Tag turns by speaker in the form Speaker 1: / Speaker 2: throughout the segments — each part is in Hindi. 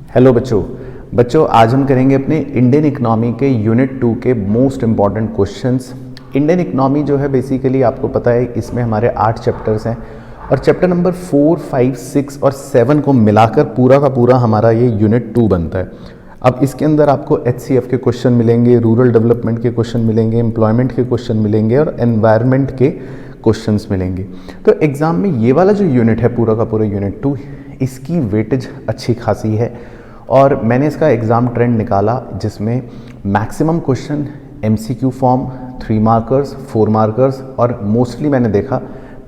Speaker 1: हेलो बच्चों आज हम करेंगे अपने इंडियन इकोनॉमी के यूनिट 2 के most important questions. Indian economy जो है बेसिकली आपको पता है इसमें हमारे 8 चैप्टर्स हैं और चैप्टर नंबर 4, 5, 6 और 7 को मिलाकर पूरा का पूरा हमारा ये यूनिट 2 बनता है। अब इसके अंदर आपको HCF के क्वेश्चन मिलेंगे, रूरल डेवलपमेंट के क्वेश्चन मिलेंगे, एम्प्लॉयमेंट के क्वेश्चन मिलेंगे और एनवायरनमेंट के क्वेश्चंस मिलेंगे। तो एग्ज़ाम में ये वाला जो यूनिट है पूरा का पूरा यूनिट 2, इसकी वेटेज अच्छी खासी है और मैंने इसका एग्ज़ाम ट्रेंड निकाला जिसमें maximum question MCQ form, 3 markers, 4 markers और मोस्टली मैंने देखा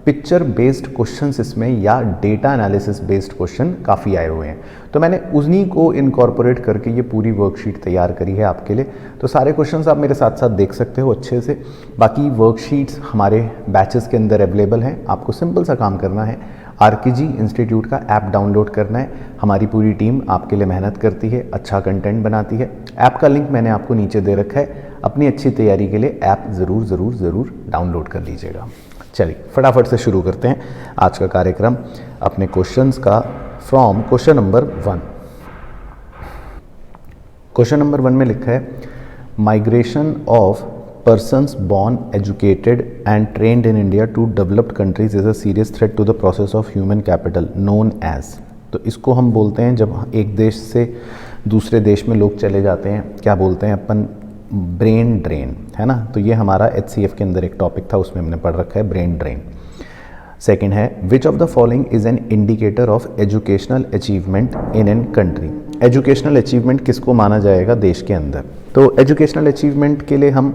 Speaker 1: पिक्चर बेस्ड क्वेश्चंस इसमें या डेटा एनालिसिस बेस्ड क्वेश्चन काफ़ी आए हुए हैं। तो मैंने उन्हीं को इनकॉर्पोरेट करके ये पूरी वर्कशीट तैयार करी है आपके लिए। तो सारे क्वेश्चंस आप मेरे साथ साथ देख सकते हो अच्छे से। बाकी वर्कशीट्स हमारे बैचेस के अंदर अवेलेबल हैं। आपको सिंपल सा काम करना है, RKG इंस्टीट्यूट का ऐप डाउनलोड करना है। हमारी पूरी टीम आपके लिए मेहनत करती है, अच्छा कंटेंट बनाती है। ऐप का लिंक मैंने आपको नीचे दे रखा है। अपनी अच्छी तैयारी के लिए ऐप ज़रूर डाउनलोड कर लीजिएगा। चलिए फटाफट से शुरू करते हैं आज का कार्यक्रम अपने क्वेश्चंस का from question number 1। Question number 1 में लिखा है migration of persons born, educated and trained in India to developed countries is a serious threat to the process of human capital known as। तो इसको हम बोलते हैं जब एक देश से दूसरे देश में लोग चले जाते हैं, क्या बोलते हैं अपन, ब्रेन ड्रेन, है ना। तो ये हमारा HCF के अंदर एक टॉपिक था, उसमें हमने पढ़ रखा है ब्रेन ड्रेन। सेकेंड है which of the following is an indicator of educational achievement in an country. Educational achievement किसको माना जाएगा देश के अंदर। तो एजुकेशनल अचीवमेंट के लिए हम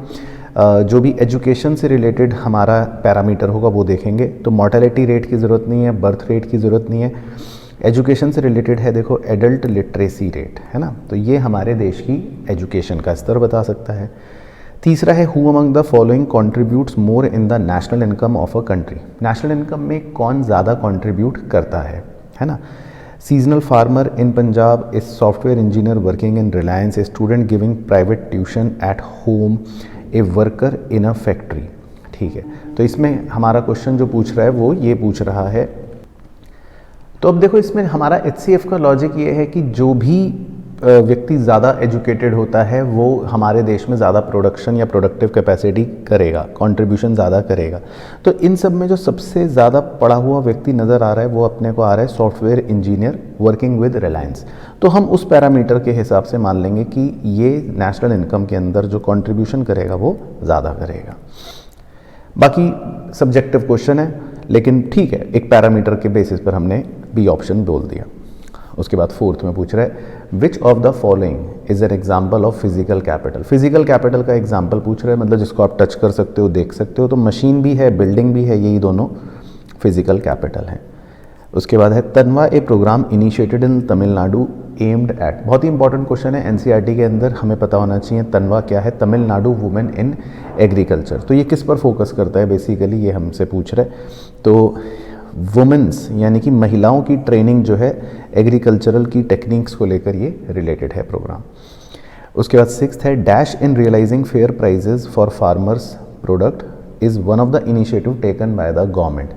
Speaker 1: जो भी एजुकेशन से रिलेटेड हमारा पैरामीटर होगा वो देखेंगे। तो मॉर्टेलिटी रेट की ज़रूरत नहीं है, बर्थ रेट की ज़रूरत नहीं है। एजुकेशन से रिलेटेड है देखो एडल्ट लिटरेसी रेट, है ना। तो ये हमारे देश की एजुकेशन का स्तर बता सकता है। तीसरा है who among the following contributes more in the national income of a country. National income में कौन ज़्यादा कॉन्ट्रीब्यूट करता है ना। Seasonal farmer in Punjab, a software engineer working in Reliance, a student giving private tuition at home, a worker in a factory. ठीक है, तो इसमें हमारा क्वेश्चन जो पूछ रहा है वो ये पूछ रहा है। तो अब देखो इसमें हमारा HCF का लॉजिक ये है कि जो भी व्यक्ति ज़्यादा एजुकेटेड होता है वो हमारे देश में ज़्यादा प्रोडक्शन या प्रोडक्टिव कैपेसिटी करेगा, कंट्रीब्यूशन ज़्यादा करेगा। तो इन सब में जो सबसे ज़्यादा पढ़ा हुआ व्यक्ति नज़र आ रहा है वो अपने को आ रहा है software engineer working with Reliance. तो हम उस पैरामीटर के हिसाब से मान लेंगे कि ये नेशनल इनकम के अंदर जो कंट्रीब्यूशन करेगा वो ज़्यादा करेगा। बाकी सब्जेक्टिव क्वेश्चन है लेकिन ठीक है, एक पैरामीटर के बेसिस पर हमने बी ऑप्शन बोल दिया। उसके बाद 4th में पूछ रहा है which of the following is an example of physical capital. Physical capital का एग्जाम्पल पूछ रहा है, मतलब जिसको आप टच कर सकते हो, देख सकते हो। तो मशीन भी है, बिल्डिंग भी है, यही दोनों फिजिकल कैपिटल हैं। उसके बाद है तनवा a programme initiated in Tamil Nadu aimed at. बहुत ही इंपॉर्टेंट क्वेश्चन है, NCERT के अंदर हमें पता होना चाहिए तनवा क्या है, तमिलनाडु वुमेन इन एग्रीकल्चर। तो ये किस पर फोकस करता है बेसिकली, ये हमसे पूछ रहे। तो वुमेन्स यानी कि महिलाओं की ट्रेनिंग जो है एग्रीकल्चरल की टेक्निक्स को लेकर ये रिलेटेड है प्रोग्राम। उसके बाद 6th है dash in realising fair prices for farmers product is one of the initiative taken by the government.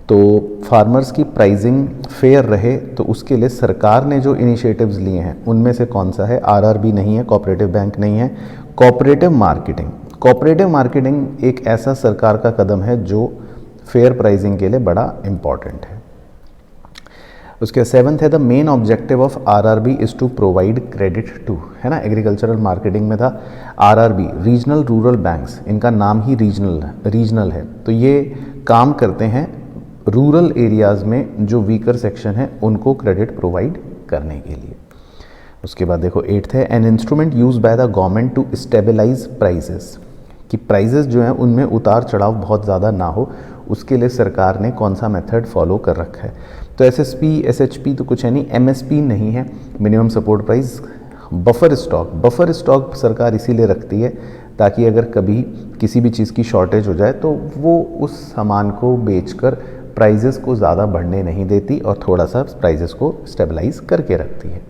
Speaker 1: तो फार्मर्स की प्राइजिंग फेयर रहे तो उसके लिए सरकार ने जो इनिशिएटिव्स लिए हैं उनमें से कौन सा है। RRB नहीं है, कोऑपरेटिव बैंक नहीं है, कोऑपरेटिव मार्केटिंग। कोऑपरेटिव मार्केटिंग एक ऐसा सरकार का कदम है जो फेयर प्राइसिंग के लिए बड़ा इंपॉर्टेंट है। उसके 7th है the main objective of RRB is to provide credit to, है ना। एग्रीकल्चरल मार्केटिंग में था RRB रीजनल रूरल बैंक्स, इनका नाम ही रीजनल है। तो ये काम करते हैं रूरल एरियाज़ में जो वीकर सेक्शन है उनको क्रेडिट प्रोवाइड करने के लिए। उसके बाद देखो 8th है an instrument use by the government to stabilise prices, कि प्राइसेस जो हैं उनमें उतार चढ़ाव बहुत ज़्यादा ना हो, उसके लिए सरकार ने कौन सा मेथड फॉलो कर रखा है। तो SSP SHP तो कुछ है नहीं, MSP नहीं है, minimum support price. Buffer stock सरकार इसीलिए रखती है ताकि अगर कभी किसी भी चीज़ की शॉर्टेज हो जाए तो वो उस सामान को बेचकर प्राइजेस को ज़्यादा बढ़ने नहीं देती और थोड़ा सा प्राइजेस को स्टेबलाइज करके रखती है।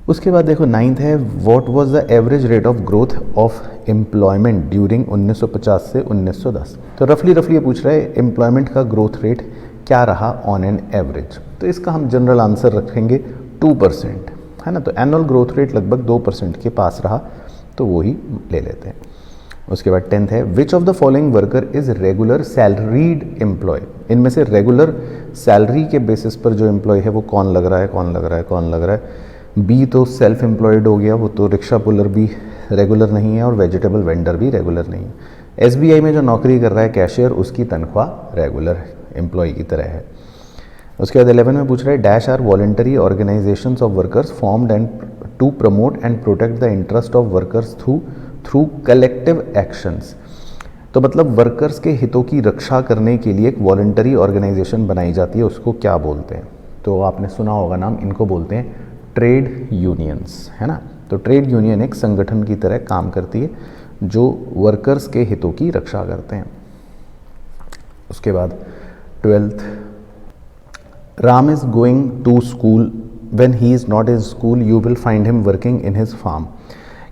Speaker 1: उसके बाद देखो 9th है what was the average rate of growth of employment during 1950 से 1910। तो रफली ये पूछ रहा है एम्प्लॉयमेंट का ग्रोथ रेट क्या रहा ऑन एन एवरेज। तो इसका हम जनरल आंसर रखेंगे 2%। है ना। तो एनुअल ग्रोथ रेट लगभग 2% के पास रहा, तो वो ही ले लेते हैं। उसके बाद 10th है, which of the following worker is regular salaried employ. इनमें से रेगुलर सैलरी के बेसिस पर जो एम्प्लॉय है वो कौन लग रहा है, कौन लग रहा है, कौन लग रहा है। बी तो सेल्फ एम्प्लॉयड हो गया, वो तो रिक्शा पुलर भी रेगुलर नहीं है और वेजिटेबल वेंडर भी रेगुलर नहीं है। एसबीआई में जो नौकरी कर रहा है कैशियर, उसकी तनख्वाह रेगुलर एम्प्लॉय की तरह है। उसके बाद 11 में पूछ रहा है, dash are voluntary organisations of workers formed and to promote and protect the interest of workers through collective actions. तो मतलब वर्कर्स के हितों की रक्षा करने के लिए एक वॉलंटरी ऑर्गेनाइजेशन बनाई जाती है, उसको क्या बोलते हैं। तो आपने सुना होगा नाम, इनको बोलते हैं ट्रेड यूनियंस, है ना। तो ट्रेड यूनियन एक संगठन की तरह काम करती है जो वर्कर्स के हितों की रक्षा करते हैं। उसके बाद 12th, Ram is going to school, when he is not in school you will find him working in his farm,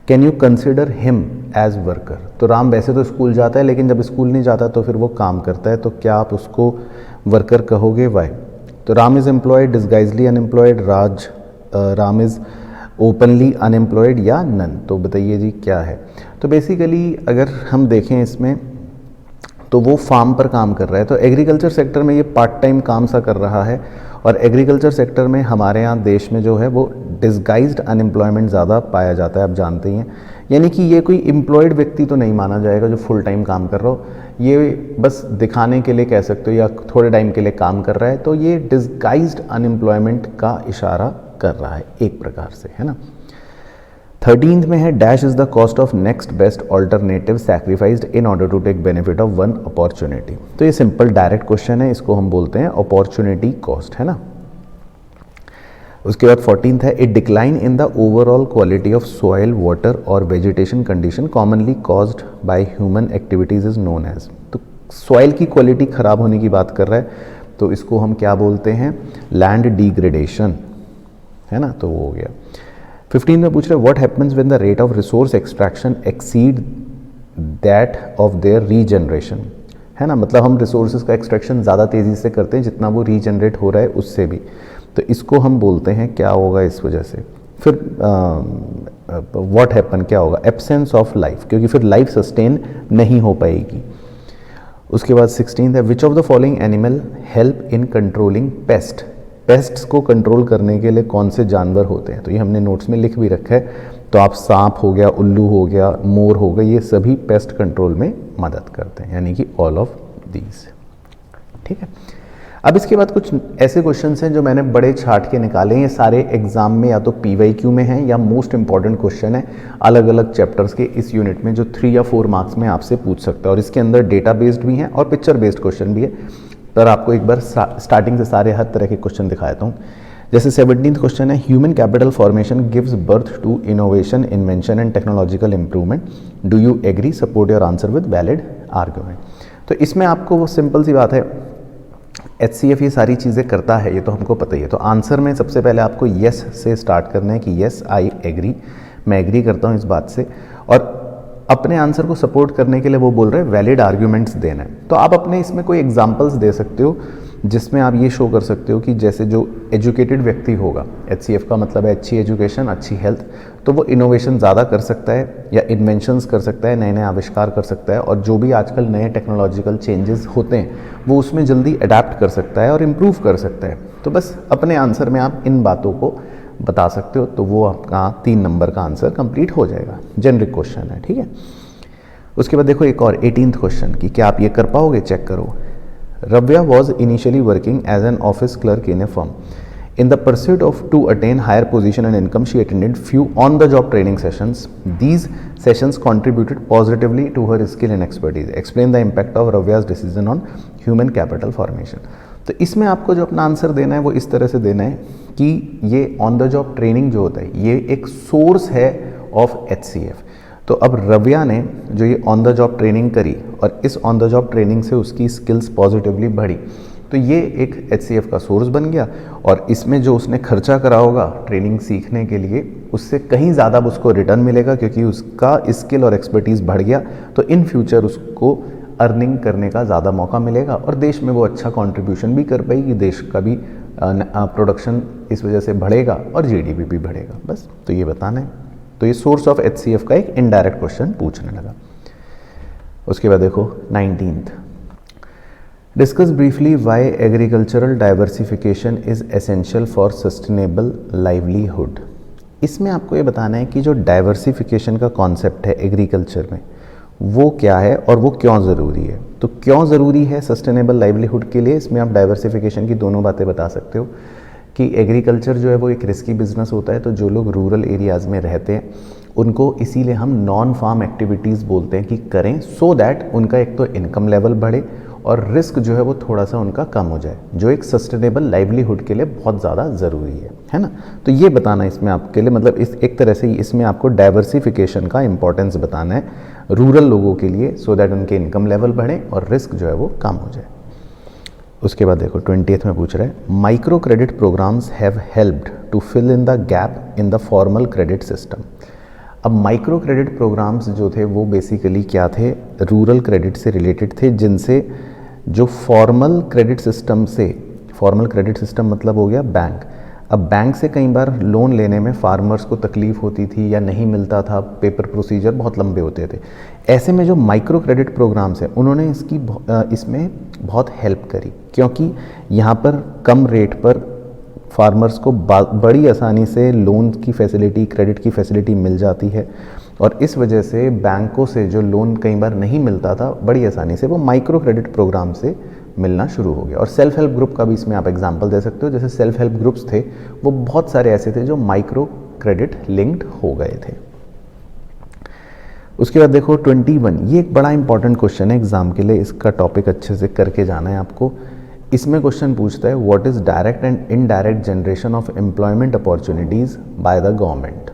Speaker 1: can you consider him as worker. तो राम वैसे तो स्कूल जाता है, लेकिन जब स्कूल नहीं जाता तो फिर वो काम करता है, तो क्या आप उसको वर्कर कहोगे, वाई। तो Ram is employed, disguisedly unemployed, Ram is openly unemployed या नन। तो बताइए जी क्या है। तो बेसिकली अगर हम देखें इसमें, तो वो फार्म पर काम कर रहा है, तो एग्रीकल्चर सेक्टर में ये पार्ट टाइम काम सा कर रहा है। और एग्रीकल्चर सेक्टर में हमारे यहाँ देश में जो है वो डिस्गाइज्ड अनएम्प्लॉयमेंट ज़्यादा पाया जाता है, आप जानते ही हैं। यानी कि ये कोई एम्प्लॉयड व्यक्ति तो नहीं माना जाएगा जो फुल टाइम काम कर रहा हो, ये बस दिखाने के लिए कह सकते हो या थोड़े टाइम के लिए काम कर रहा है, तो ये डिस्गाइज्ड अनएम्प्लॉयमेंट का इशारा कर रहा है एक प्रकार से, है ना। 13th में है, dash is the cost of next best alternative sacrificed in order to take benefit of one opportunity. तो ये सिंपल डायरेक्ट क्वेश्चन है, इसको हम बोलते हैं अपॉर्चुनिटी कॉस्ट, है ना। उसके बाद 14th है, a decline in the overall quality of soil, water और vegetation condition commonly caused by human activities is known as. तो सॉइल की क्वालिटी खराब होने की बात कर रहा है, तो इसको हम क्या बोलते हैं, लैंड डिग्रेडेशन, है ना। तो वो हो गया। 15 में पूछ रहे, what happens when the rate of resource extraction exceed that of their regeneration, है ना। मतलब हम रिसोर्सेज का एक्सट्रैक्शन ज़्यादा तेज़ी से करते हैं जितना वो रीजनरेट हो रहा है उससे भी, तो इसको हम बोलते हैं क्या होगा इस वजह से। फिर व्हाट हैपन क्या होगा, एब्सेंस ऑफ लाइफ, क्योंकि फिर लाइफ सस्टेन नहीं हो पाएगी। उसके बाद 16 है, which of the following animal help in controlling paste. Pests को कंट्रोल करने के लिए कौन से जानवर होते हैं, तो ये हमने नोट्स में लिख भी रखा है। तो आप सांप हो गया, उल्लू हो गया, मोर हो गया, ये सभी पेस्ट कंट्रोल में मदद करते हैं, यानी कि ऑल ऑफ दीज, ठीक है। अब इसके बाद कुछ ऐसे क्वेश्चंस हैं जो मैंने बड़े छाट के निकाले हैं, ये सारे एग्जाम में या तो PYQ में हैं या मोस्ट इंपॉर्टेंट क्वेश्चन है अलग अलग चैप्टर्स के इस यूनिट में, जो 3 या 4 मार्क्स में आपसे पूछ सकता है। और इसके अंदर डेटा बेस्ड भी हैं और पिक्चर बेस्ड क्वेश्चन भी है। पर आपको एक बार स्टार्टिंग से सारे हर तरह के क्वेश्चन दिखा देता हूँ। जैसे 17th क्वेश्चन है, human capital formation gives birth to innovation, invention and technological improvement, do you agree, support your answer with valid argument. तो इसमें आपको वो सिंपल सी बात है, HCF ये सारी चीज़ें करता है, ये तो हमको पता ही है। तो आंसर में सबसे पहले आपको येस से स्टार्ट करना है कि येस आई एग्री, मैं एग्री करता हूँ इस बात से। और अपने आंसर को सपोर्ट करने के लिए वो बोल रहे हैं वैलिड आर्ग्यूमेंट्स देना है। तो आप अपने इसमें कोई एग्जांपल्स दे सकते हो जिसमें आप ये शो कर सकते हो कि जैसे जो एजुकेटेड व्यक्ति होगा, HCF का मतलब है अच्छी एजुकेशन, अच्छी हेल्थ, तो वो इनोवेशन ज़्यादा कर सकता है या इन्वेंशंस कर सकता है, नए नए आविष्कार कर सकता है, और जो भी आजकल नए टेक्नोलॉजिकल चेंजेस होते हैं वो उसमें जल्दी अडेप्ट कर सकता है और इम्प्रूव कर सकता है। तो बस अपने आंसर में आप इन बातों को बता सकते हो, तो वो आपका 3 नंबर का आंसर कंप्लीट हो जाएगा। जेनरिक क्वेश्चन है, ठीक है। उसके बाद देखो एक और 18th क्वेश्चन की, क्या आप ये कर पाओगे, चेक करो। Ravya was initially working as an office clerk in a firm. In the pursuit of to attain higher position and income, she attended few on-the-job training sessions. These sessions contributed positively to her skill and expertise. Explain the impact of Ravya's decision on human capital formation. तो इसमें आपको जो अपना आंसर देना है वो इस तरह से देना है कि ये ऑन द जॉब ट्रेनिंग जो होता है ये एक सोर्स है ऑफ HCF। तो अब रव्या ने जो ये ऑन द जॉब ट्रेनिंग करी और इस ऑन द जॉब ट्रेनिंग से उसकी स्किल्स पॉजिटिवली बढ़ी, तो ये एक HCF का सोर्स बन गया। और इसमें जो उसने खर्चा करा होगा ट्रेनिंग सीखने के लिए, उससे कहीं ज़्यादा उसको रिटर्न मिलेगा, क्योंकि उसका स्किल और एक्सपर्टीज़ बढ़ गया। तो इन फ्यूचर उसको अर्निंग करने का ज़्यादा मौका मिलेगा और देश में वो अच्छा कंट्रीब्यूशन भी कर पाएगी, देश का भी प्रोडक्शन इस वजह से बढ़ेगा और जीडीपी भी बढ़ेगा, बस। तो ये बताना है। तो ये सोर्स ऑफ एचसीएफ का एक इनडायरेक्ट क्वेश्चन पूछने लगा। उसके बाद देखो 19th, discuss briefly why agricultural diversification is essential for sustainable livelihood. इसमें आपको ये बताना है कि जो डाइवर्सिफिकेशन का कॉन्सेप्ट है एग्रीकल्चर में वो क्या है और वो क्यों ज़रूरी है। तो क्यों ज़रूरी है सस्टेनेबल लाइवलीहुड के लिए, इसमें आप डाइवर्सिफिकेशन की दोनों बातें बता सकते हो कि एग्रीकल्चर जो है वो एक रिस्की बिजनेस होता है, तो जो लोग रूरल एरियाज़ में रहते हैं उनको इसीलिए हम नॉन फार्म एक्टिविटीज़ बोलते हैं कि करें, सो दैट उनका एक तो इनकम लेवल बढ़े और रिस्क जो है वो थोड़ा सा उनका कम हो जाए, जो एक सस्टेनेबल लाइवलीहुड के लिए बहुत ज़्यादा ज़रूरी है ना। तो ये बताना इसमें आपके लिए, मतलब इस एक तरह से इसमें आपको डाइवर्सिफिकेशन का इंपॉर्टेंस बताना है रूरल लोगों के लिए, सो दैट उनके इनकम लेवल बढ़े और रिस्क जो है वो कम हो जाए। उसके बाद देखो 20th में पूछ रहे हैं, micro credit programmes have helped to fill in the gap in the formal credit system. अब माइक्रो क्रेडिट प्रोग्राम्स जो थे वो बेसिकली क्या थे, रूरल क्रेडिट से रिलेटेड थे, जिनसे जो फॉर्मल क्रेडिट सिस्टम से, फॉर्मल क्रेडिट सिस्टम मतलब हो गया बैंक। अब बैंक से कई बार लोन लेने में फार्मर्स को तकलीफ़ होती थी या नहीं मिलता था, पेपर प्रोसीजर बहुत लंबे होते थे। ऐसे में जो माइक्रो क्रेडिट प्रोग्राम्स हैं उन्होंने इसमें बहुत हेल्प करी, क्योंकि यहाँ पर कम रेट पर फार्मर्स को बड़ी आसानी से लोन की फैसिलिटी, क्रेडिट की फैसिलिटी मिल जाती है और इस वजह से बैंकों से जो लोन कई बार नहीं मिलता था बड़ी आसानी से वो माइक्रो क्रेडिट प्रोग्राम से मिलना शुरू हो गया। और सेल्फ हेल्प ग्रुप का भी इसमें आप एग्जांपल दे सकते हो, जैसे सेल्फ हेल्प ग्रुप्स थे वो बहुत सारे ऐसे थे जो माइक्रो क्रेडिट लिंक्ड हो गए थे। उसके बाद देखो 21, ये एक बड़ा इंपॉर्टेंट क्वेश्चन है एग्जाम के लिए, इसका टॉपिक अच्छे से करके जाना है आपको। इसमें क्वेश्चन पूछता है, what is direct and indirect generation of employment opportunities bye the government.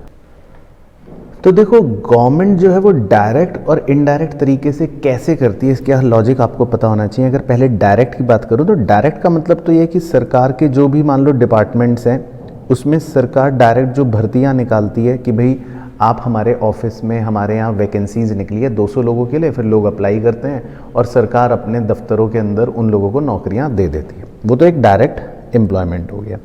Speaker 1: तो देखो गवर्नमेंट जो है वो डायरेक्ट और इनडायरेक्ट तरीके से कैसे करती है, इसका लॉजिक आपको पता होना चाहिए। अगर पहले डायरेक्ट की बात करूँ तो डायरेक्ट का मतलब तो ये है कि सरकार के जो भी मान लो डिपार्टमेंट्स हैं उसमें सरकार डायरेक्ट जो भर्तियाँ निकालती है कि भाई आप हमारे ऑफिस में, हमारे यहाँ वैकेंसीज निकली है 200 लोगों के लिए, फिर लोग अप्लाई करते हैं और सरकार अपने दफ्तरों के अंदर उन लोगों को नौकरियाँ दे देती है। वो तो एक डायरेक्ट एम्प्लॉयमेंट हो गया।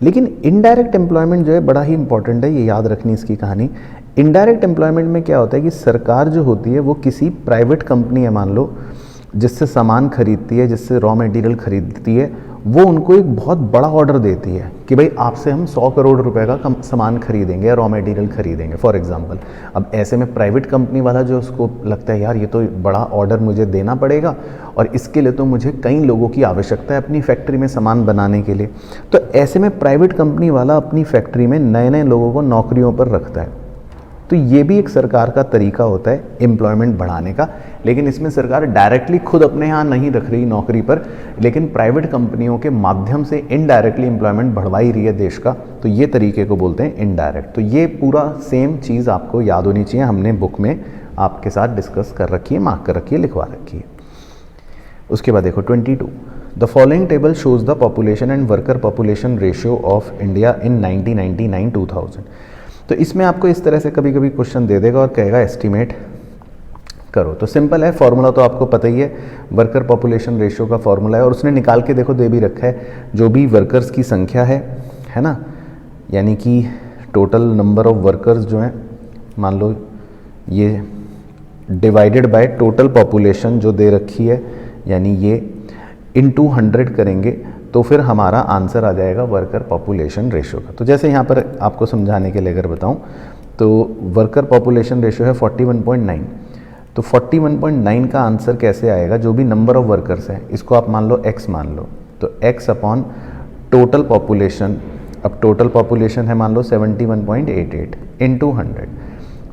Speaker 1: लेकिन इनडायरेक्ट एम्प्लॉयमेंट जो है बड़ा ही इंपॉर्टेंट है, ये याद रखनी इसकी कहानी। इनडायरेक्ट एम्प्लॉयमेंट में क्या होता है कि सरकार जो होती है वो किसी प्राइवेट कंपनी है मान लो, जिससे सामान खरीदती है, जिससे रॉ मटेरियल खरीदती है, वो उनको एक बहुत बड़ा ऑर्डर देती है कि भाई आपसे हम 100 करोड़ रुपए का सामान खरीदेंगे या रॉ मटेरियल खरीदेंगे फॉर एग्जांपल। अब ऐसे में प्राइवेट कंपनी वाला जो उसको लगता है यार ये तो बड़ा ऑर्डर मुझे देना पड़ेगा और इसके लिए तो मुझे कई लोगों की आवश्यकता है अपनी फैक्ट्री में सामान बनाने के लिए, तो ऐसे में प्राइवेट कंपनी वाला अपनी फैक्ट्री में नए नए लोगों को नौकरियों पर रखता है। तो ये भी एक सरकार का तरीका होता है एम्प्लॉयमेंट बढ़ाने का, लेकिन इसमें सरकार डायरेक्टली खुद अपने यहाँ नहीं रख रही नौकरी पर, लेकिन प्राइवेट कंपनियों के माध्यम से इनडायरेक्टली एम्प्लॉयमेंट बढ़वा ही रही है देश का। तो ये तरीके को बोलते हैं इनडायरेक्ट। तो ये पूरा सेम चीज़ आपको याद होनी चाहिए, हमने बुक में आपके साथ डिस्कस कर रखी है, मार्क कर रखी है, लिखवा रखी है। उसके बाद देखो 22, the following table shows the population and worker population ratio of India in 1999-2000। तो इसमें आपको इस तरह से कभी कभी क्वेश्चन दे देगा और कहेगा एस्टिमेट करो। तो सिंपल है, फॉर्मूला तो आपको पता ही है, वर्कर पॉपुलेशन रेशियो का फॉर्मूला है और उसने निकाल के देखो दे भी रखा है, जो भी वर्कर्स की संख्या है ना, यानी कि टोटल नंबर ऑफ वर्कर्स जो हैं मान लो ये डिवाइडेड बाय टोटल पॉपुलेशन जो दे रखी है, यानी ये इनटू 100 करेंगे तो फिर हमारा आंसर आ जाएगा वर्कर पॉपुलेशन रेशियो का। तो जैसे यहाँ पर आपको समझाने के लिए अगर बताऊँ तो वर्कर पॉपुलेशन रेशियो है 41.9, तो 41.9 का आंसर कैसे आएगा, जो भी नंबर ऑफ वर्कर्स हैं इसको आप मान लो x मान लो, तो x अपॉन टोटल पॉपुलेशन, अब टोटल पॉपुलेशन है मान लो 71.88 इनटू 100।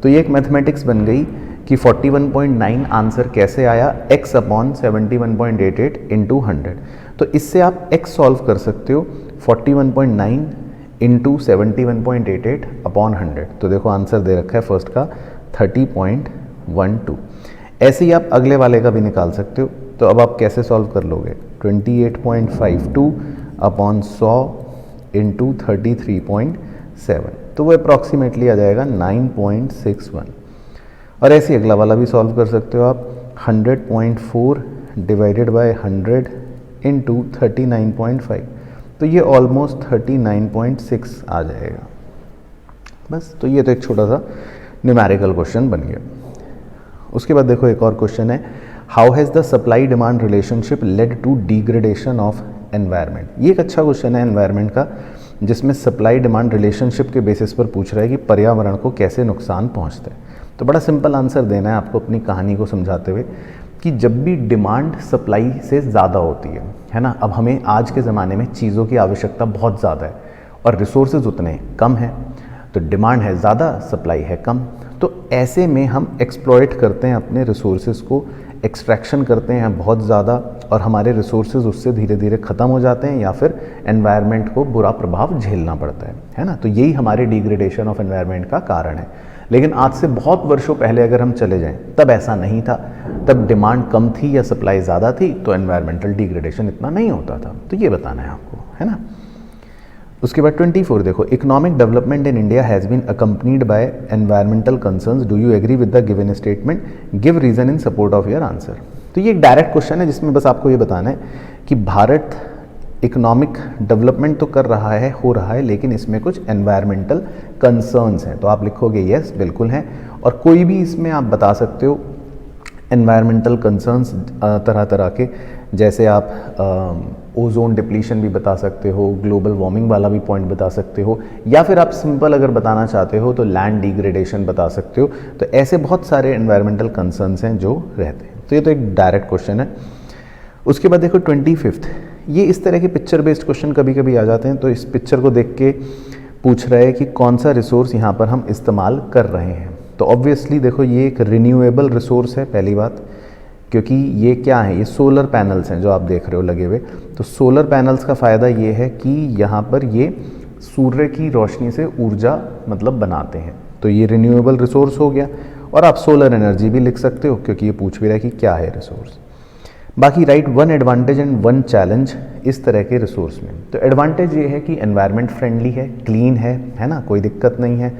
Speaker 1: तो ये एक मैथमेटिक्स बन गई कि 41.9 आंसर कैसे आया, x अपॉन 71.88 इंटू 100। तो इससे आप x सॉल्व कर सकते हो 41.9 इंटू 71.88 अपॉन 100। तो देखो आंसर दे रखा है फर्स्ट का 30.12। ऐसे ही आप अगले वाले का भी निकाल सकते हो। तो अब आप कैसे सॉल्व कर लोगे, 28.52 अपॉन 100 इंटू 33.7, तो वो अप्रॉक्सीमेटली आ जाएगा 9.61। और ऐसे अगला वाला भी सॉल्व कर सकते हो आप, 100.4 डिवाइडेड बाय 100 इंटू 39.5, तो ये ऑलमोस्ट 39.6 आ जाएगा बस। तो ये तो एक छोटा सा न्यूमेरिकल क्वेश्चन बन गया। उसके बाद देखो एक और क्वेश्चन है, how has the supply demand relationship led to degradation of environment. ये एक अच्छा क्वेश्चन है एनवायरनमेंट का, जिसमें सप्लाई डिमांड रिलेशनशिप के बेसिस पर पूछ रहा है कि पर्यावरण को कैसे नुकसान पहुंचता है। तो बड़ा सिंपल आंसर देना है आपको अपनी कहानी को समझाते हुए कि जब भी डिमांड सप्लाई से ज़्यादा होती है ना, अब हमें आज के ज़माने में चीज़ों की आवश्यकता बहुत ज़्यादा है और रिसोर्सेज उतने कम हैं, तो डिमांड है ज़्यादा, सप्लाई है कम। तो ऐसे में हम एक्सप्लॉइट करते हैं अपने रिसोर्सेज को, एक्सट्रैक्शन करते हैं बहुत ज़्यादा, और हमारे रिसोर्सेज उससे धीरे धीरे ख़त्म हो जाते हैं या फिर एनवायरनमेंट को बुरा प्रभाव झेलना पड़ता है ना। तो यही हमारे डिग्रेडेशन ऑफ एनवायरनमेंट का कारण है। लेकिन आज से बहुत वर्षों पहले अगर हम चले जाएं, तब ऐसा नहीं था, तब डिमांड कम थी या सप्लाई ज़्यादा थी, तो एनवायरमेंटल डिग्रेडेशन इतना नहीं होता था। तो ये बताना है आपको, है ना। उसके बाद 24 देखो, economic development in India has been accompanied by environmental concerns, do you agree with the given statement, give reason in support of your answer. तो ये एक डायरेक्ट क्वेश्चन है जिसमें बस आपको ये बताना है कि भारत इकोनॉमिक डेवलपमेंट तो कर रहा है, हो रहा है, लेकिन इसमें कुछ एनवायरमेंटल कंसर्न्स हैं। तो आप लिखोगे यस बिल्कुल हैं, और कोई भी इसमें आप बता सकते हो एनवायरमेंटल कंसर्न्स तरह तरह के, जैसे आप ओजोन डिप्लीशन भी बता सकते हो, ग्लोबल वार्मिंग वाला भी पॉइंट बता सकते हो, या फिर आप सिंपल अगर बताना चाहते हो तो लैंड डिग्रेडेशन बता सकते हो। तो ऐसे बहुत सारे एनवायरमेंटल कंसर्न्स हैं जो रहते हैं। तो ये तो एक डायरेक्ट क्वेश्चन है। उसके बाद देखो 25, ये इस तरह के पिक्चर बेस्ड क्वेश्चन कभी कभी आ जाते हैं। तो इस पिक्चर को देख के पूछ रहा है कि कौन सा रिसोर्स यहाँ पर हम इस्तेमाल कर रहे हैं। तो ऑब्वियसली देखो ये एक रिन्यूएबल रिसोर्स है पहली बात, क्योंकि ये क्या है, ये सोलर पैनल्स हैं जो आप देख रहे हो लगे हुए। तो सोलर पैनल्स का फ़ायदा ये है कि यहाँ पर ये सूर्य की रोशनी से ऊर्जा मतलब बनाते हैं। तो ये रिन्यूएबल रिसोर्स हो गया, और आप सोलर एनर्जी भी लिख सकते हो क्योंकि ये पूछ भी रहा है कि क्या है रिसोर्स। बाकी right one advantage and one challenge इस तरह के रिसोर्स में। तो एडवांटेज ये है कि एनवायरनमेंट फ्रेंडली है, क्लीन है ना, कोई दिक्कत नहीं है।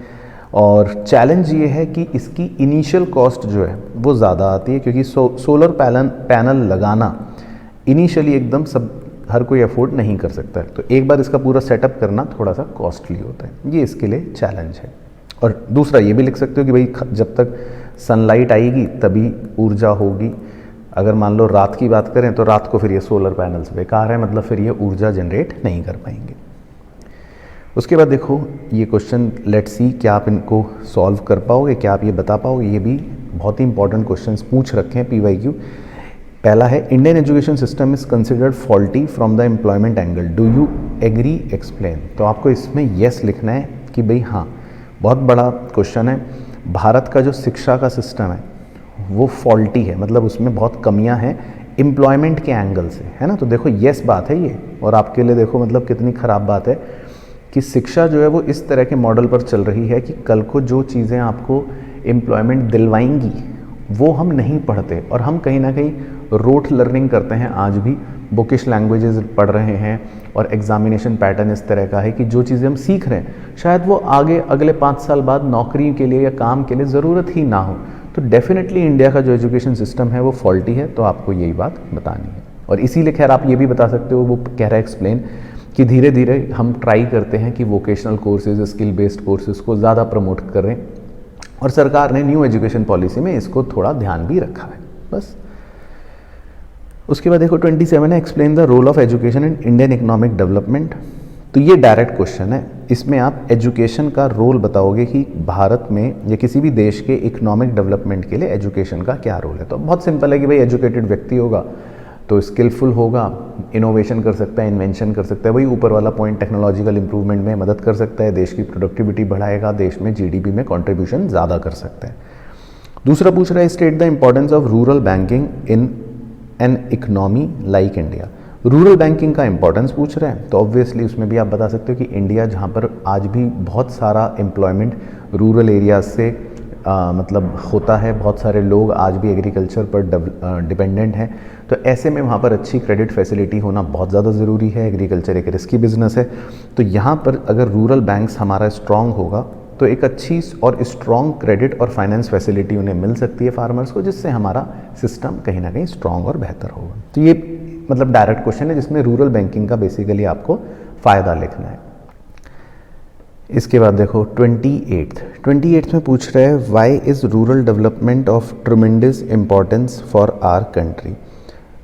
Speaker 1: और चैलेंज ये है कि इसकी इनिशियल कॉस्ट जो है वो ज़्यादा आती है, क्योंकि सोलर पैनल लगाना इनिशियली एकदम सब हर कोई अफोर्ड नहीं कर सकता है। तो एक बार इसका पूरा सेटअप करना थोड़ा सा कॉस्टली होता है, ये इसके लिए चैलेंज है। और दूसरा ये भी लिख सकते हो कि भाई जब तक सनलाइट आएगी तभी ऊर्जा होगी। अगर मान लो रात की बात करें तो रात को फिर ये सोलर पैनल्स बेकार है, मतलब फिर ये ऊर्जा जनरेट नहीं कर पाएंगे। उसके बाद देखो ये क्वेश्चन, लेट्स सी क्या आप इनको सॉल्व कर पाओगे, क्या आप ये बता पाओगे। ये भी बहुत ही इंपॉर्टेंट क्वेश्चंस पूछ रखे हैं PYQ। पहला है, Indian education system is considered faulty from the employment angle, do you agree explain. तो आपको इसमें येस लिखना है कि भाई हाँ, बहुत बड़ा क्वेश्चन है। भारत का जो शिक्षा का सिस्टम है वो फॉल्टी है, मतलब उसमें बहुत कमियां हैं एम्प्लॉयमेंट के एंगल से, है ना। तो देखो येस बात है ये, और आपके लिए देखो मतलब कितनी ख़राब बात है कि शिक्षा जो है वो इस तरह के मॉडल पर चल रही है कि कल को जो चीज़ें आपको एम्प्लॉयमेंट दिलवाएंगी वो हम नहीं पढ़ते, और हम कहीं ना कहीं रोट लर्निंग करते हैं। आज भी बुकिश लैंग्वेजेस पढ़ रहे हैं, और एग्जामिनेशन पैटर्न इस तरह का है कि जो चीज़ें हम सीख रहे हैं शायद वो आगे अगले 5 साल बाद नौकरी के लिए या काम के लिए ज़रूरत ही ना हो। तो डेफिनेटली इंडिया का जो एजुकेशन सिस्टम है वो फॉल्टी है, तो आपको यही बात बतानी है। और इसीलिए खैर आप ये भी बता सकते हो, वो कह रहा है एक्सप्लेन कि धीरे धीरे हम ट्राई करते हैं कि vocational courses, skill based courses को ज़्यादा प्रमोट करें, और सरकार ने न्यू एजुकेशन पॉलिसी में इसको थोड़ा ध्यान भी रखा है बस। उसके बाद देखो 27 है, explain the role of education in Indian economic development. तो ये डायरेक्ट क्वेश्चन है, इसमें आप एजुकेशन का रोल बताओगे कि भारत में या किसी भी देश के इकोनॉमिक डेवलपमेंट के लिए एजुकेशन का क्या रोल है। तो बहुत सिंपल है कि भाई एजुकेटेड व्यक्ति होगा तो स्किलफुल होगा, इनोवेशन कर सकता है, इन्वेंशन कर सकता है, वही ऊपर वाला पॉइंट टेक्नोलॉजिकल इंप्रूवमेंट में मदद कर सकता है, देश की प्रोडक्टिविटी बढ़ाएगा, देश में GDP में कंट्रीब्यूशन ज़्यादा कर सकता है। दूसरा पूछ रहा है, state the importance of rural banking in an economy like India. Rural banking का इंपॉर्टेंस पूछ रहे हैं, तो ऑब्वियसली उसमें भी आप बता सकते हो कि इंडिया जहाँ पर आज भी बहुत सारा एम्प्लॉयमेंट रूरल एरियाज से मतलब होता है, बहुत सारे लोग आज भी एग्रीकल्चर पर डिपेंडेंट हैं, तो ऐसे में वहाँ पर अच्छी क्रेडिट फैसिलिटी होना बहुत ज़्यादा ज़रूरी है। एग्रीकल्चर एक रिस्की बिजनेस है, तो यहाँ पर अगर रूरल बैंक्स हमारा स्ट्रॉन्ग होगा तो एक अच्छी और स्ट्रॉन्ग क्रेडिट और फाइनेंस फैसिलिटी उन्हें मिल सकती है फार्मर्स को, जिससे हमारा सिस्टम कहीं ना कहीं स्ट्रॉन्ग और बेहतर होगा। तो ये मतलब डायरेक्ट क्वेश्चन है जिसमें रूरल बैंकिंग का बेसिकली आपको फ़ायदा लिखना है। इसके बाद देखो 28 में पूछ रहा है why is rural development of tremendous importance for our country.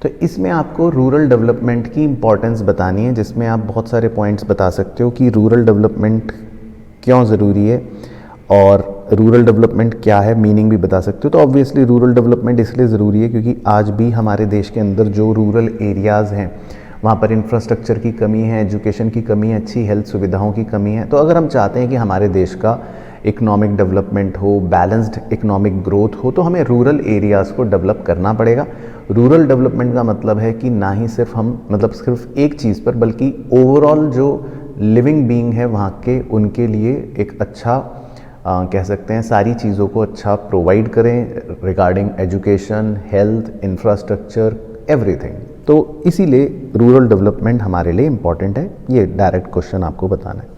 Speaker 1: तो इसमें आपको रूरल डेवलपमेंट की इम्पॉर्टेंस बतानी है, जिसमें आप बहुत सारे पॉइंट्स बता सकते हो कि रूरल डेवलपमेंट क्यों ज़रूरी है और रूरल डेवलपमेंट क्या है, मीनिंग भी बता सकते हो। तो ऑब्वियसली रूरल डेवलपमेंट इसलिए ज़रूरी है क्योंकि आज भी हमारे देश के अंदर जो रूरल एरियाज़ हैं वहाँ पर इंफ्रास्ट्रक्चर की कमी है, एजुकेशन की कमी है, अच्छी हेल्थ सुविधाओं की कमी है। तो अगर हम चाहते हैं कि हमारे देश का इकोनॉमिक डेवलपमेंट हो, बैलेंस्ड इकोनॉमिक ग्रोथ हो, तो हमें रूरल एरियाज़ को डेवलप करना पड़ेगा। रूरल डेवलपमेंट का मतलब है कि ना ही सिर्फ हम मतलब सिर्फ एक चीज़ पर, बल्कि ओवरऑल जो लिविंग बीइंग है वहाँ के, उनके लिए एक अच्छा कह सकते हैं सारी चीज़ों को अच्छा प्रोवाइड करें regarding education, health, infrastructure, everything. तो इसीलिए रूरल डेवलपमेंट हमारे लिए इम्पॉर्टेंट है, ये डायरेक्ट क्वेश्चन आपको बताना है।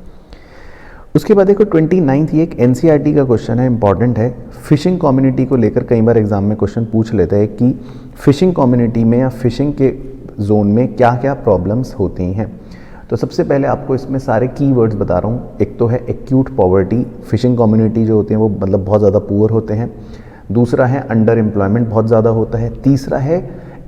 Speaker 1: उसके बाद देखो 29 ये एक एनसीईआरटी का क्वेश्चन है, इंपॉर्टेंट है। फिशिंग कम्युनिटी को लेकर कई बार एग्जाम में क्वेश्चन पूछ लेते हैं कि फिशिंग कम्युनिटी में या फिशिंग के जोन में क्या क्या प्रॉब्लम्स होती हैं। तो सबसे पहले आपको इसमें सारे कीवर्ड्स बता रहा हूँ। एक तो है एक्यूट पॉवर्टी, फिशिंग कम्युनिटी जो होते हैं वो मतलब बहुत ज़्यादा पुअर होते हैं। दूसरा है अंडर एम्प्लॉयमेंट बहुत ज़्यादा होता है। तीसरा है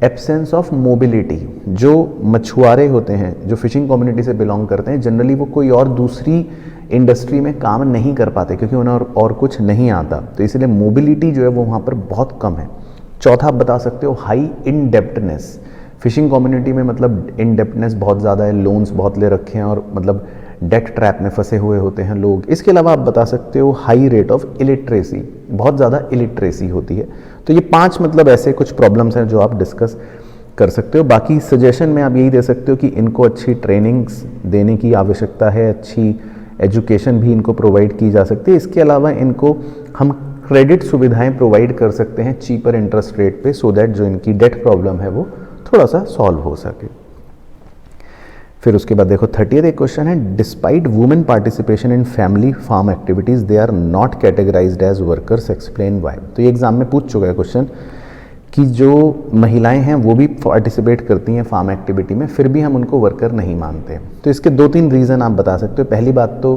Speaker 1: एब्सेंस ऑफ मोबिलिटी, जो मछुआरे होते हैं जो फिशिंग कम्युनिटी से बिलोंग करते हैं, जनरली वो कोई और दूसरी इंडस्ट्री में काम नहीं कर पाते क्योंकि उन्हें और कुछ नहीं आता, तो इसलिए मोबिलिटी जो है वो वहाँ पर बहुत कम है। चौथा आप बता सकते हो हाई इनडेप्टनेस, फिशिंग कम्युनिटी में मतलब इनडेप्टनेस बहुत ज़्यादा है, लोन्स बहुत ले रखे हैं और मतलब डेट ट्रैप में फंसे हुए होते हैं लोग। इसके अलावा आप बता सकते हो हाई रेट ऑफ इलिटरेसी, बहुत ज़्यादा इलिटरेसी होती है। तो ये 5 मतलब ऐसे कुछ प्रॉब्लम्स हैं जो आप डिस्कस कर सकते हो। बाकी सजेशन में आप यही दे सकते हो कि इनको अच्छी ट्रेनिंग्स देने की आवश्यकता है, अच्छी एजुकेशन भी इनको प्रोवाइड की जा सकती है। इसके अलावा इनको हम क्रेडिट सुविधाएं प्रोवाइड कर सकते हैं चीपर इंटरेस्ट रेट पे, सो दैट जो इनकी डेट प्रॉब्लम है वो थोड़ा सा सॉल्व हो सके। फिर उसके बाद देखो 30 एक क्वेश्चन है, despite women participation in family farm activities they are not categorised as workers, explain why. तो ये एग्जाम में पूछ चुका है क्वेश्चन कि जो महिलाएं हैं वो भी पार्टिसिपेट करती हैं फार्म एक्टिविटी में, फिर भी हम उनको वर्कर नहीं मानते। तो इसके 2-3 रीज़न आप बता सकते हो। पहली बात तो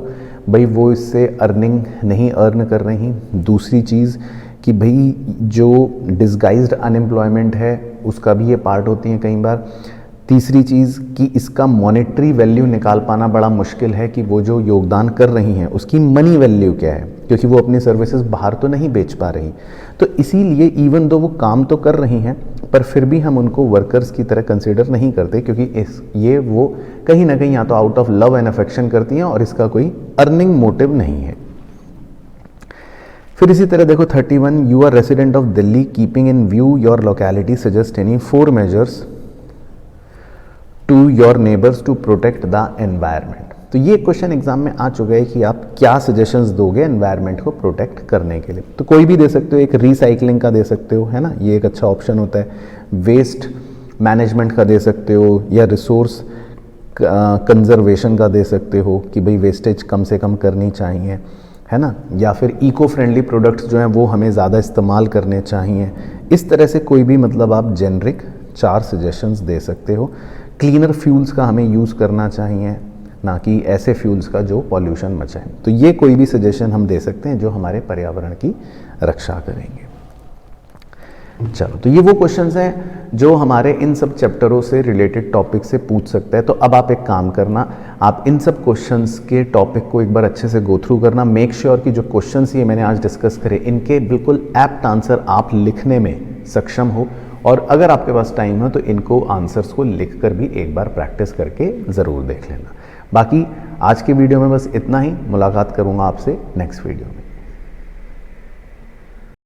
Speaker 1: भाई वो इससे अर्निंग नहीं अर्न कर रही। दूसरी चीज़ कि भाई जो डिस्गाइज्ड अनएम्प्लॉयमेंट है उसका भी ये पार्ट होती है कई बार। तीसरी चीज़ कि इसका मॉनेटरी वैल्यू निकाल पाना बड़ा मुश्किल है कि वो जो योगदान कर रही हैं उसकी मनी वैल्यू क्या है, क्योंकि वो अपनी सर्विसेज बाहर तो नहीं बेच पा रही। तो इसीलिए इवन दो वो काम तो कर रही हैं पर फिर भी हम उनको वर्कर्स की तरह कंसिडर नहीं करते, क्योंकि ये वो कहीं ना कहीं या तो out of love and affection करती हैं और इसका कोई अर्निंग मोटिव नहीं है। फिर इसी तरह देखो 31, you are resident of Delhi, keeping in view your locality suggest any 4 measures to your neighbours to protect the environment. तो ये क्वेश्चन एग्जाम में आ चुका है कि आप क्या सजेशंस दोगे एनवायरनमेंट को प्रोटेक्ट करने के लिए। तो कोई भी दे सकते हो, एक रिसाइकलिंग का दे सकते हो, है ना, ये एक अच्छा ऑप्शन होता है। वेस्ट मैनेजमेंट का दे सकते हो, या रिसोर्स कंजर्वेशन का दे सकते हो कि भाई वेस्टेज कम से कम करनी चाहिए, है ना, या फिर इको फ्रेंडली प्रोडक्ट्स जो हैं वो हमें ज़्यादा इस्तेमाल करने चाहिए। इस तरह से कोई भी मतलब आप जेनरिक 4 सजेशंस दे सकते हो। क्लीनर फ्यूल्स का हमें यूज़ करना चाहिए, ना कि ऐसे फ्यूल्स का जो पॉल्यूशन मचाएं। तो ये कोई भी सजेशन हम दे सकते हैं जो हमारे पर्यावरण की रक्षा करेंगे। चलो, तो ये वो क्वेश्चंस हैं जो हमारे इन सब चैप्टरों से रिलेटेड टॉपिक से पूछ सकते हैं। तो अब आप एक काम करना, आप इन सब क्वेश्चंस के टॉपिक को एक बार अच्छे से गो थ्रू करना। मेक श्योर कि जो क्वेश्चंस ये मैंने आज डिस्कस करे इनके बिल्कुल एप्ट आंसर आप लिखने में सक्षम हो, और अगर आपके पास टाइम हो तो इनको आंसर्स को लिख कर भी एक बार प्रैक्टिस करके ज़रूर देख लेना। बाकी आज के वीडियो में बस इतना ही। मुलाकात करूँगा आपसे नेक्स्ट वीडियो में।